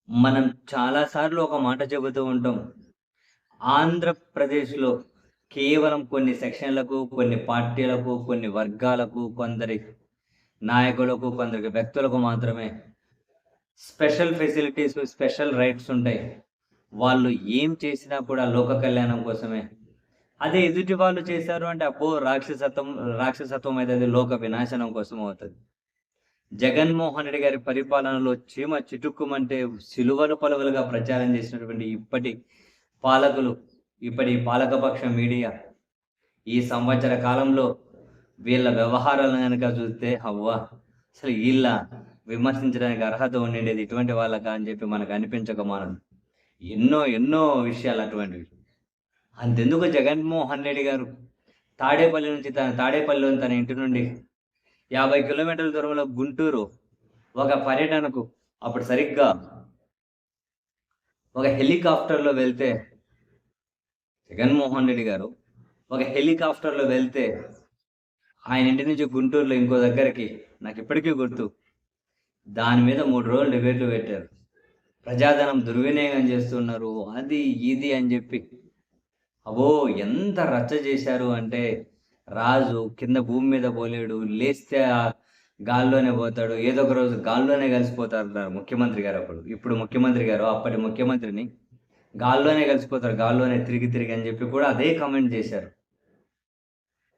మనం చాలా సార్లు ఒక మాట చెబుతూ ఉంటాం. ఆంధ్రప్రదేశ్‌లో కేవలం కొన్ని సెక్షన్‌లకు, కొన్ని పార్టీలకు, కొన్ని వర్గాలకు, కొందరి నాయకులకు, కొందరికి వ్యక్తులకు మాత్రమే స్పెషల్ ఫెసిలిటీస్, స్పెషల్ రైట్స్ ఉంటాయి. వాళ్ళు ఏం చేసినా కూడా లోక కళ్యాణం కోసమే. అదే ఎదుటి వాళ్ళు చేశారు అంటే అబ్బో! రాక్షసత్వం అయితది. లోక వినాశనం కోసం అవుతది. జగన్మోహన్ రెడ్డి గారి పరిపాలనలో చీమ చిటుక్కుమంటే సిలువలు పలువలుగా ప్రచారం చేసినటువంటి పాలకులు, ఇప్పటి పాలకపక్ష మీడియా ఈ సంవత్సర కాలంలో వీళ్ళ వ్యవహారాలను గనక చూస్తే అవ్వా! అసలు ఈళ్ళ విమర్శించడానికి అర్హత ఉండిండేది ఇటువంటి వాళ్ళకా అని చెప్పి మనకు అనిపించక మానదు. ఎన్నో ఎన్నో విషయాలు అటువంటివి. అంతెందుకు జగన్మోహన్ రెడ్డి గారు తాడేపల్లిలోని తన ఇంటి నుండి 50 కిలోమీటర్ల దూరంలో గుంటూరు ఒక పర్యటనకు అప్పుడు సరిగ్గా ఒక హెలికాప్టర్‌లో వెళ్తే జగన్మోహన్ రెడ్డి గారు ఒక హెలికాప్టర్‌లో వెళ్తే ఆయన ఇంటి నుంచి గుంటూరులో ఇంకో దగ్గరికి నాకిప్పటికీ గుర్తు. దాని మీద 3 రోజులు డిబేట్‌లు పెట్టారు. ప్రజాధనం దుర్వినియోగం చేస్తున్నారు. అది, ఇది అని జెప్పి. అబ్బో! ఎంత రచ్చ చేశారు అంటే, రాజు కింద భూమి మీద పోలేడు. లేస్తే గాల్లోనే పోతాడు. ఏదో ఒక రోజు గాల్లోనే కలిసిపోతారన్నారు ముఖ్యమంత్రి గారప్పుడు. ఇప్పుడు ముఖ్యమంత్రి గారు అప్పటి ముఖ్యమంత్రిని గాల్లోనే కలిసిపోతారు. గాల్లోనే తిరిగి తిరిగి అని జెప్పి కూడా అదే కామెంట్ జేశారు.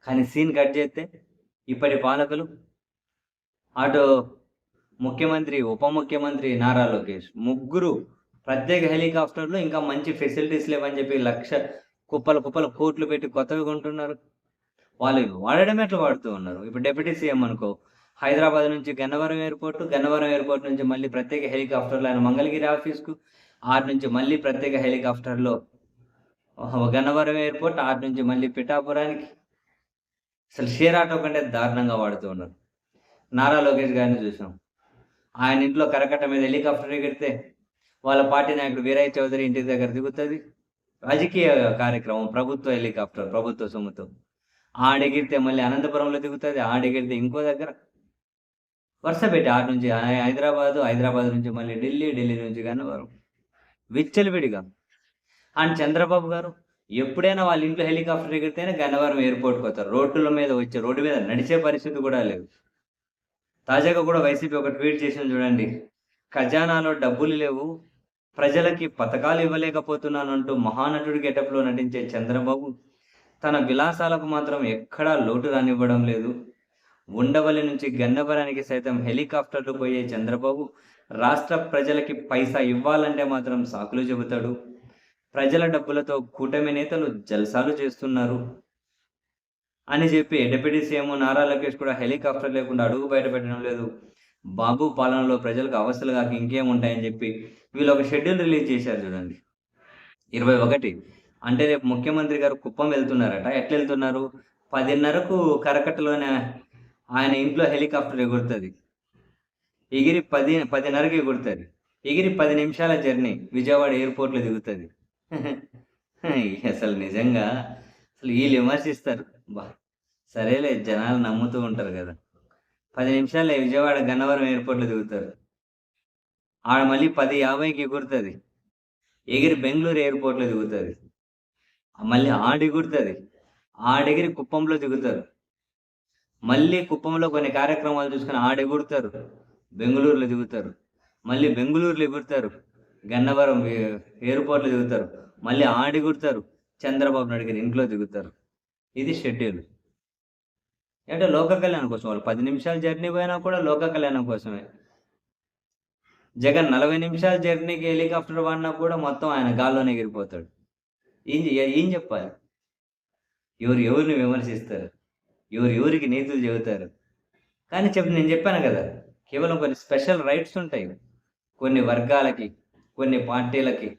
కానీ సీన్ కట్ జేత్తే ఇప్పటి పాలకులు అటు ముఖ్యమంత్రి, ఉప ముఖ్యమంత్రి నారా లోకేష్ ముగ్గురు ప్రత్యేక హెలికాప్టర్‌లో ఇంకా మంచి ఫెసిలిటీస్ లేవని జెప్పి కుప్పలు కుప్పలు కోట్లు పెట్టి కొత్తవి కొంటున్నారు. వాళ్ళు వాడడమే అట్లా వాడుతూ ఉన్నారు. ఇప్పుడు డిప్యూటీ సీఎం అనుకో, హైదరాబాద్ నుంచి గన్నవరం ఎయిర్‌పోర్ట్ నుంచి మళ్ళీ ప్రత్యేక హెలికాప్టర్‌లో ఆయన మంగళగిరి ఆఫీస్‌కు, ఆటు నుంచి మళ్ళీ ప్రత్యేక హెలికాప్టర్‌లో గన్నవరం ఎయిర్‌పోర్ట్, ఆటు నుంచి మళ్ళీ పిఠాపురానికి. అసలు షేర్ ఆటో కంటే దారుణంగా వాడుతూ ఉన్నారు. నారా లోకేష్ గారిని చూసాం. ఆయన ఇంట్లో కరకట్ట మీద హెలికాప్టర్ ఎగిరితే, వాళ్ళ పార్టీ నాయకుడు వీరయ్య చౌదరి ఇంటి దగ్గర దిగుతది. రాజకీయ కార్యక్రమం ప్రభుత్వ హెలికాప్టర్, ప్రభుత్వ సొమ్ముతో. ఆడెగిరితే మళ్ళీ అనంతపురంలో దిగుతది. ఆడెగిరితే ఇంకో దగ్గర. వరుస పెట్టి ఆటు నుంచి హైదరాబాద్ నుంచి మళ్ళీ ఢిల్లీ నుంచి గన్నవరం. విచ్చలవిడిగా. అండ్ చంద్రబాబు గారు ఎప్పుడైనా వాళ్ళ ఇంట్లో హెలికాప్టర్ ఎగిరితేనే గన్నవరం ఎయిర్‌పోర్ట్‌కి పోతారు. రోడ్డు మీద నడిచే పరిస్థితి కూడా లేదు. తాజాగా కూడా వైసీపీ ఒక ట్వీట్ చేసింది చూడండి. ఖజానాలో డబ్బులు లేవు. ప్రజలకి పథకాలు ఇవ్వలేకపోతున్నానంటూ మహానటుడి గెటప్‌లో నటించే చంద్రబాబు తన విలాసాలకు మాత్రం ఎక్కడా లోటు రానివ్వడం లేదు. ఉండవల్లి నుంచి గన్నవరానికి సైతం హెలికాప్టర్‌లో పోయే చంద్రబాబు రాష్ట్ర ప్రజలకి పైసా ఇవ్వాలంటే మాత్రం సాకులు చెబుతాడు. ప్రజల డబ్బులతో కూటమి నేతలు జల్సాలు చేస్తున్నారు అని చెప్పి డిప్యూటీ సీఎం నారా లోకేష్ కూడా హెలికాప్టర్ లేకుండా అడుగు బయట పెట్టడం లేదు. బాబు పాలనలో ప్రజలకు అవస్థలు గాక ఇంకేముంటాయని చెప్పి వీళ్ళు ఒక షెడ్యూల్ రిలీజ్ చేశారు చూడండి. 21 అంటే రేపు ముఖ్యమంత్రి గారు కుప్పం వెళ్తున్నారట. ఎట్లెళ్తున్నారు? 10:30కు కరకట్టలోనే ఆయన ఇంట్లో హెలికాప్టర్ ఎగురుతది. ఎగిరి 10:30కి ఎగురుతది. ఎగిరి 10 నిమిషాల జర్నీ విజయవాడ ఎయిర్‌పోర్ట్‌లో దిగుతది. అసలు నిజంగా అసలు ఈళ్ళు విమర్శిస్తారు. అబ్బా! సరేలే జనాలు నమ్ముతూ ఉంటారు గదా! 10 నిమిషాల్లో విజయవాడ గన్నవరం ఎయిర్‌పోర్ట్‌లో దిగుతారు. ఆడ మళ్ళీ 10:50కి ఎగురుతది. ఎగిరి బెంగుళూరు ఎయిర్‌పోర్ట్‌లో దిగుతది. మళ్ళీ ఆడెగురుతది. ఆడెగిరి కుప్పంలో దిగుతారు. మళ్ళీ కుప్పంలో కొన్ని కార్యక్రమాలు చూసుకొని ఆడెగురుతారు. బెంగుళూరులో దిగుతారు. మళ్ళీ బెంగుళూరులో ఎగురుతారు. గన్నవరం ఎయిర్‌పోర్ట్‌లో దిగుతారు. మళ్ళీ ఆడెగురుతారు. చంద్రబాబు నాయుడు గారి ఇంట్లో దిగుతారు. ఇది షెడ్యూల్. అంటే లోక కళ్యాణం కోసం. వాళ్ళు 10 నిమిషాల జర్నీ పోయినా కూడా లోక కళ్యాణం కోసమే. జగన్ 40 నిమిషాల జర్నీకి హెలికాప్టర్ వాడినా కూడా మొత్తం ఆయన గాల్లోనే ఎగిరిపోతాడు. ఏం చెప్పాలి? ఎవరిని విమర్శిస్తారు? ఎవరికి నీతులు చెబుతారు? కానీ నేను చెప్పాను గదా! కేవలం కొన్ని స్పెషల్ రైట్స్ ఉంటాయి. కొన్ని వర్గాలకి, కొన్ని పార్టీలకి,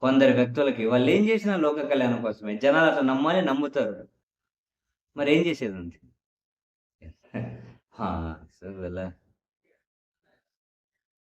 కొందరు వ్యక్తులకి వాళ్ళేం చేసినా లోక కళ్యాణం కోసమే. జనాలు అట్లా నమ్మాలి, నమ్ముతారు. మరేం చేసేదుంది? ఆ! సో, ఇలా